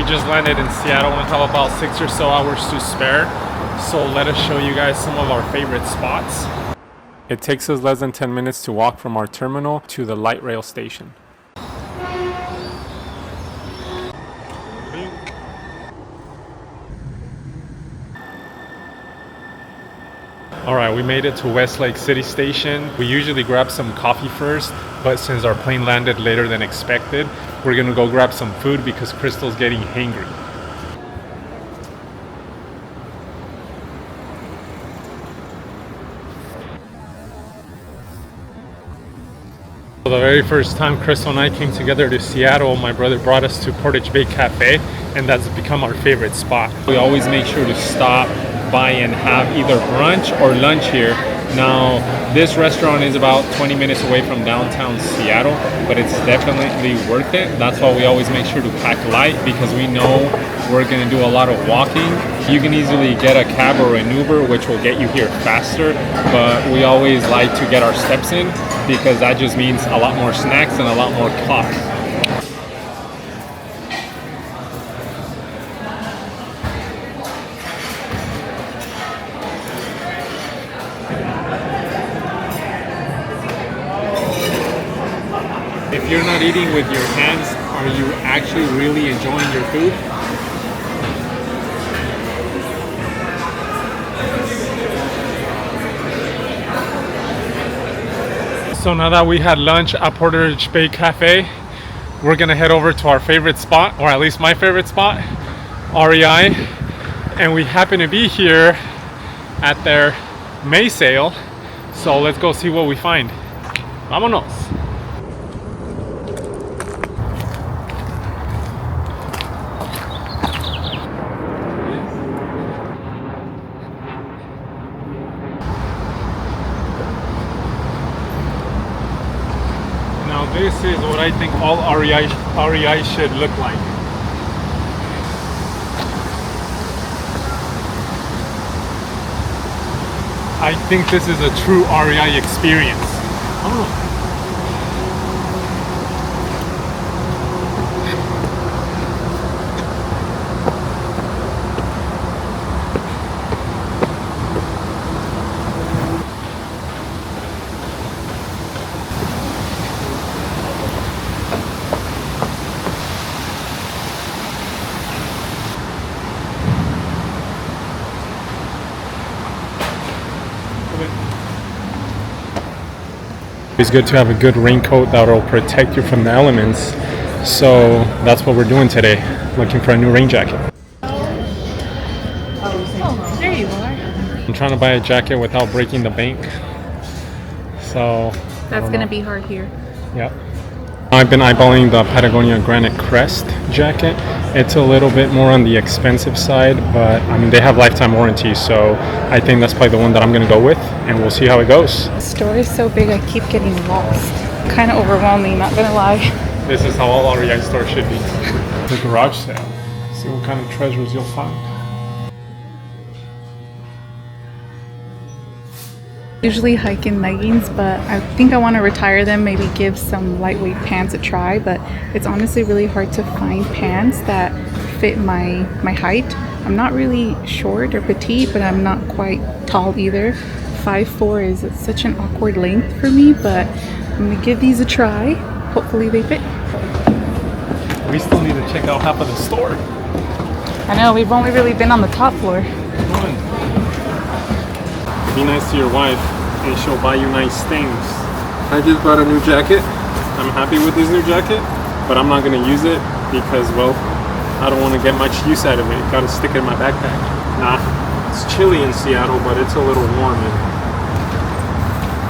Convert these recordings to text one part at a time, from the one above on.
just landed in Seattle and have about 6 or so hours to spare. So let us show you guys some of our favorite spots. It takes us less than 10 minutes to walk from our terminal to the light rail station. Alright, we made it to Westlake City Station. We usually grab some coffee first, but since our plane landed later than expected, we're gonna go grab some food because Crystal's getting hangry. For the very first time Crystal and I came together to Seattle, my brother brought us to Portage Bay Cafe, and that's become our favorite spot. We always make sure to stop by and have either brunch or lunch here. Now, this restaurant is about 20 minutes away from downtown Seattle, but it's definitely worth it. That's why we always make sure to pack light, because we know we're gonna do a lot of walking. You can easily get a cab or an Uber, which will get you here faster, but we always like to get our steps in, because that just means a lot more snacks and a lot more coffee. If you're not eating with your hands, are you actually really enjoying your food? So now that we had lunch at Portage Bay Cafe, we're gonna head over to our favorite spot, or at least my favorite spot, REI. And we happen to be here at their May sale. So let's go see what we find. Vámonos. This is what I think all REI should look like. I think this is a true REI experience. Oh. It's good to have a good raincoat that will protect you from the elements. So that's what we're doing today, looking for a new rain jacket. Oh, there you are. I'm trying to buy a jacket without breaking the bank. So that's gonna be hard here. Yep. I've been eyeballing the Patagonia Granite Crest jacket. It's a little bit more on the expensive side, but I mean, they have lifetime warranties, so I think that's probably the one that I'm gonna go with, and we'll see how it goes. The store is so big, I keep getting lost. Kind of overwhelming, not gonna lie. This is how all REI stores should be. The garage sale. See what kind of treasures you'll find. Usually hike in leggings, but I think I want to retire them, maybe give some lightweight pants a try, but it's honestly really hard to find pants that fit my height. I'm not really short or petite, but I'm not quite tall either. 5'4" is such an awkward length for me, but I'm gonna give these a try. Hopefully they fit. We still need to check out half of the store. I know, we've only really been on the top floor. Be nice to your wife and she'll buy you nice things. I just bought a new jacket. I'm happy with this new jacket, but I'm not gonna use it because, well, I don't want to get much use out of it. Gotta stick it in my backpack. Nah, it's chilly in Seattle, but it's a little warm.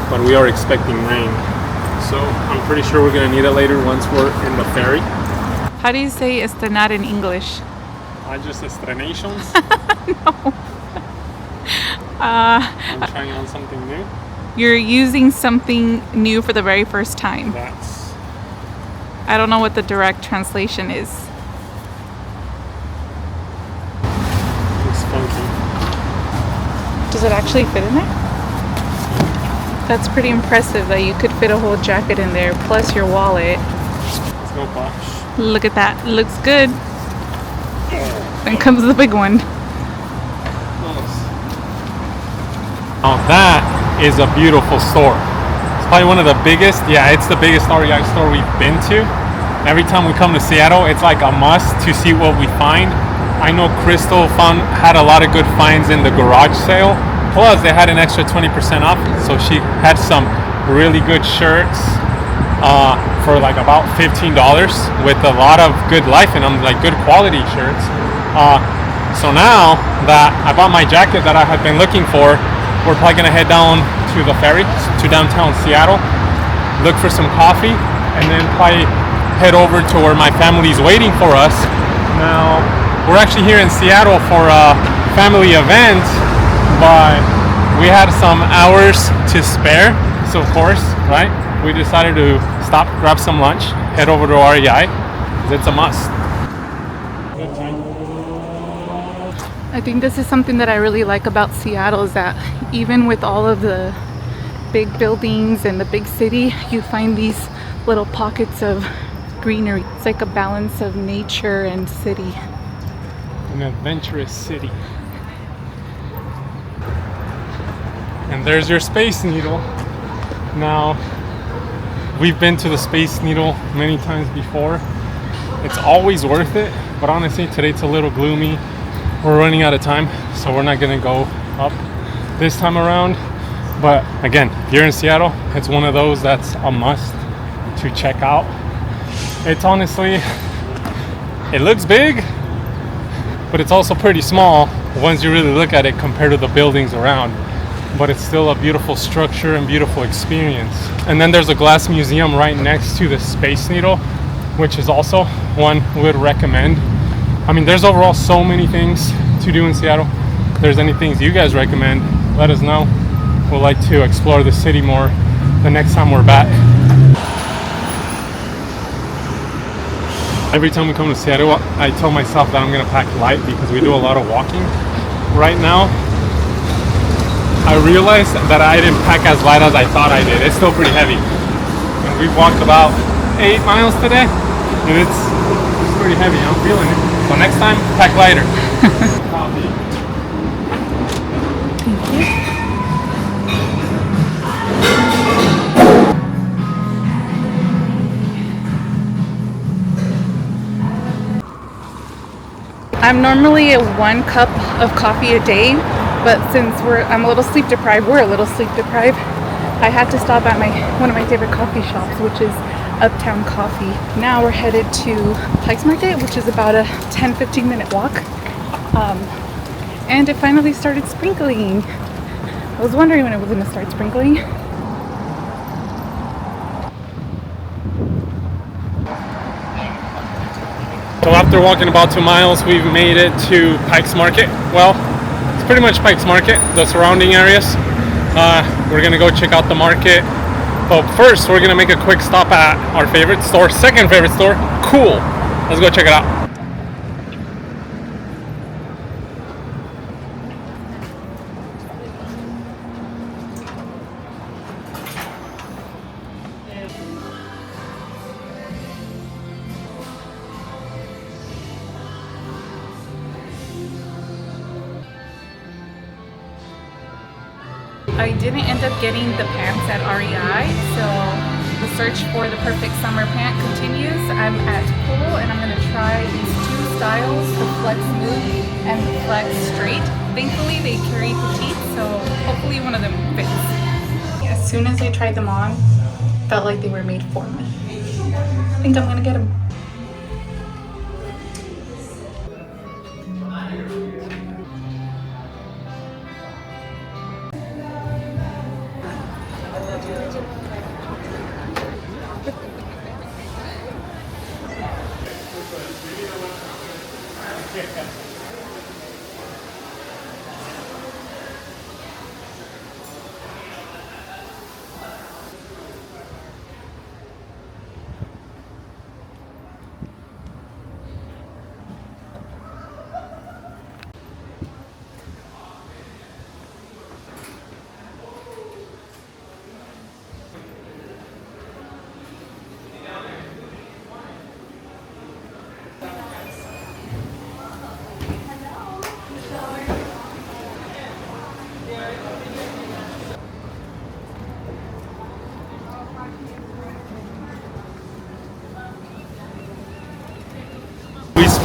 But we are expecting rain. So I'm pretty sure we're gonna need it later once we're in the ferry. How do you say estrenar in English? I just estrenations. No. I'm trying on something new. You're using something new for the very first time. I don't know what the direct translation is. Looks funky. Does it actually fit in there? That's pretty impressive that you could fit a whole jacket in there, plus your wallet. Let's go, Posh. Look at that. Looks good. Then comes the big one. Now that is a beautiful store. It's probably one of the biggest. Yeah, it's the biggest REI store we've been to. Every time we come to Seattle, it's like a must to see what we find. I know Crystal had a lot of good finds in the garage sale. Plus, they had an extra 20% off, so she had some really good shirts for like about $15 with a lot of good life in them, like good quality shirts. So now that I bought my jacket that I had been looking for, we're probably gonna head down to the ferry to downtown Seattle, look for some coffee, and then probably head over to where my family's waiting for us. Now, we're actually here in Seattle for a family event, but we had some hours to spare, so of course, right, we decided to stop, grab some lunch, head over to REI, because it's a must. I think this is something that I really like about Seattle, is that even with all of the big buildings and the big city, you find these little pockets of greenery. It's like a balance of nature and city. An adventurous city. And there's your Space Needle. Now, we've been to the Space Needle many times before. It's always worth it, but honestly, today it's a little gloomy. We're running out of time, so we're not gonna go up this time around. But again, if you're in Seattle, it's one of those that's a must to check out. It's honestly, it looks big, but it's also pretty small once you really look at it compared to the buildings around. But it's still a beautiful structure and beautiful experience. And then there's a glass museum right next to the Space Needle, which is also one we would recommend. I mean, there's overall so many things to do in Seattle. If there's any things you guys recommend, let us know. We'd like to explore the city more the next time we're back. Every time we come to Seattle, I tell myself that I'm gonna pack light because we do a lot of walking. Right now, I realized that I didn't pack as light as I thought I did. It's still pretty heavy. And we've walked about 8 miles today, and it's pretty heavy. I'm feeling it. So next time, pack lighter. Coffee. Thank you. I'm normally at 1 cup of coffee a day, but since I'm a little sleep deprived, we're a little sleep deprived, I had to stop at one of my favorite coffee shops, which is Uptown Coffee. Now we're headed to Pikes Market, which is about a 10-15 minute walk. And it finally started sprinkling. I was wondering when it was going to start sprinkling. So after walking about 2 miles, we've made it to Pikes Market. Well, it's pretty much Pikes Market, the surrounding areas. We're gonna go check out the market. But first, we're gonna make a quick stop at our favorite store, second favorite store, Cool. Let's go check it out. I didn't end up getting the pants at REI, so the search for the perfect summer pant continues. I'm at Pool and I'm going to try these 2 styles, the Flex Smooth and the Flex Straight. Thankfully they carry petite, so hopefully one of them fits. As soon as I tried them on, felt like they were made for me. I think I'm going to get them.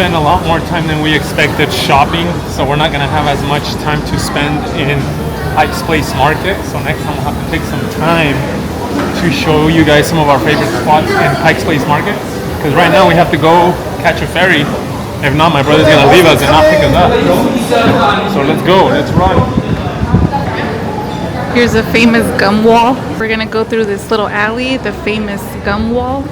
spend a lot more time than we expected shopping, so we're not gonna have as much time to spend in Pike's Place Market. So next time we'll have to take some time to show you guys some of our favorite spots in Pike's Place Market. Because right now we have to go catch a ferry. If not, my brother's gonna leave us and not pick us up. So let's go, let's run. Here's a famous gum wall. We're gonna go through this little alley, the famous gum wall.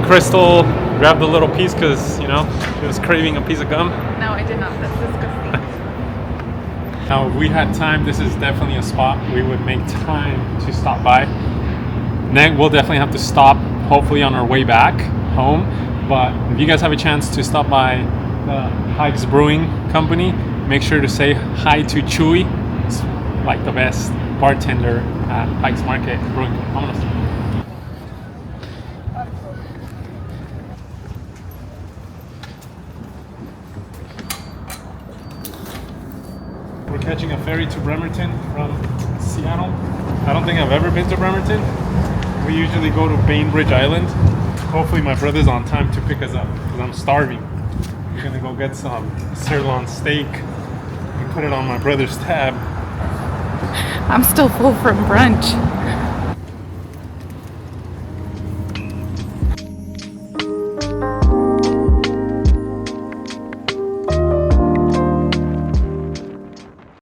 Crystal grabbed a little piece because, you know, she was craving a piece of gum. No, I did not. That's disgusting. Now, if we had time, this is definitely a spot we would make time to stop by. Next, we'll definitely have to stop, hopefully on our way back home. But if you guys have a chance to stop by the Pike's Brewing Company, make sure to say hi to Chewy. It's like the best bartender at Pike's Market Brewing. Vámonos. We're catching a ferry to Bremerton from Seattle. I don't think I've ever been to Bremerton. We usually go to Bainbridge Island. Hopefully my brother's on time to pick us up because I'm starving. We're gonna go get some sirloin steak and put it on my brother's tab. I'm still full from brunch.